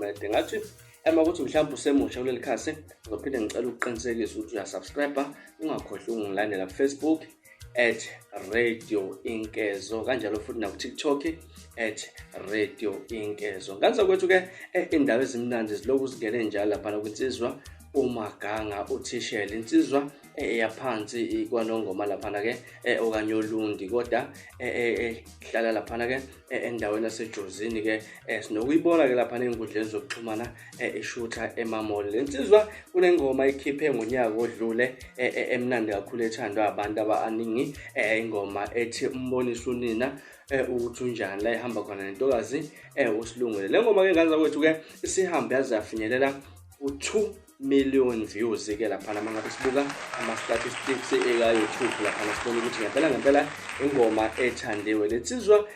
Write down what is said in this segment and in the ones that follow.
red. Ngathi uma kuthi mhlawumbe usemusha kuleli khasi ngizophinde ngicela ukuqinisekisa ukuthi uyasubscribe, ungakhohlwa ungilandela ku-Facebook @Radio Inkezo, kanjalo futhi na ku-TikTok @Radio Inkezo. Nganza kwethu-ke indaba ezimnandi zilokhu zingene njalo laphana kwinsizwa uMaganga uThishela, insizwa yaphansi kwanongoma laphana-ke okanye olundi, kodwa hlala laphana-ke endaweni yasejozini-ke sinokuyibona-ke laphana ey'nkundleni zokuxhumana ishutha emamoli. Le nsizwa kunengoma ikhiphe ngonyaka odlule emnandi kakhulu ethandwa abantu abaningi, ingoma ethi Mbonisa Unina ukuthi unjani, la ihamba khona nentokazi uSilungile. Le ngoma-ke ngaza kwethu-ke isihambe yaze yafinyelela u-2 million views-ke laphana mangabe sibuka ama-statistics eka-YouTube laphana sibona ukuthi ngempela ingoma ethandiwe. Le nsizwa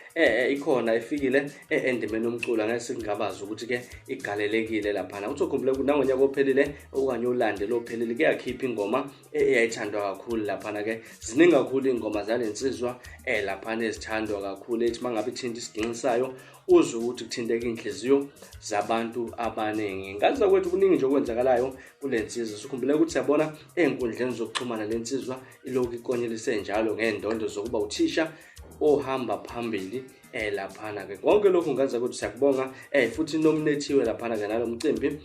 ikhona ifikile endimeni yomculo, ngeke singabazi ukuthi-ke igalelekile laphana. Uthokhumbule ukuthi nangonyaka ophelile okanye ulande lophelile ke yakhipha ingoma eyayithandwa kakhulu laphana-ke. Ziningi kakhulu iy'ngoma zale nsizwa laphana ezithandwa kakhulu, ethi mangabe ithinta isiginci sayo uzwe ukuthi kuthinteka inhliziyo zabantu abaningi. Ngaza kwethu kuningi nje okwenzakalayo kule nsizwa. Sikhumbule ukuthi siyabona ey'nkundleni zokuxhumana le nsizwa ilokhu ikonyelise njalo ngey'ndondo zokuba uthisha ohamba phambili laphana-ke. Konke lokhu ngaza ukuthi siyakubonga futhi nominathiwe laphana-ke nalo mcimbi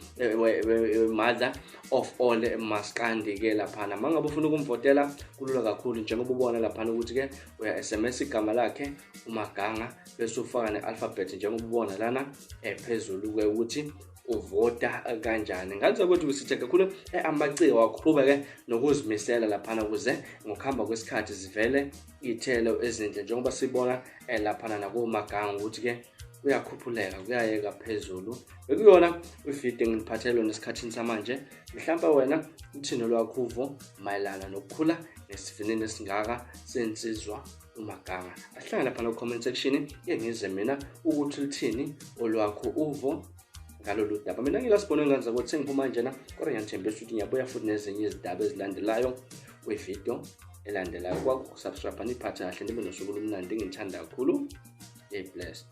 Mother of All Maskandi-ke laphana. Mangabe ufuna ukumvotela kulula kakhulu, njengoba ubona laphana ukuthi-ke uya SMS igama lakhe uMaganga bese ufaka ne-alphabet njengoba ubona lana phezulu-ke ukuthi uvota kanjani. Ngathi ukuthi sithe kakhulu amaciko waqhubeke nokuzimisela laphana ukuze ngokuhamba kwesikhathi zivele iy'thelo ezinhle, njengoba sibona laphana nakuMaganga ukuthi-ke uyakhuphuleka, kuyayeka phezulu. Bekuyona ividiyo engiphathele nesikhathini samanje. Mhlawumbe wena uthini lwakho uvo mayelana nokukhula nesivinini esingaka sensizwa uMaganga? Ahlala laphana ku-comment section ngize mina ukuthi lithini olwakho uvo ngalolu daba. Mina ngilasibona nganza ukuthi sengiphuma njena, kodwa ngiyathembisa ukuthi ngiyabuya futhi nezinye izindaba ezilandelayo kwividiyo elandelayo. Kwakho subscribe niphathe kahle, nibe nosuku olumnandi, ngithanda kakhulu. Blessed.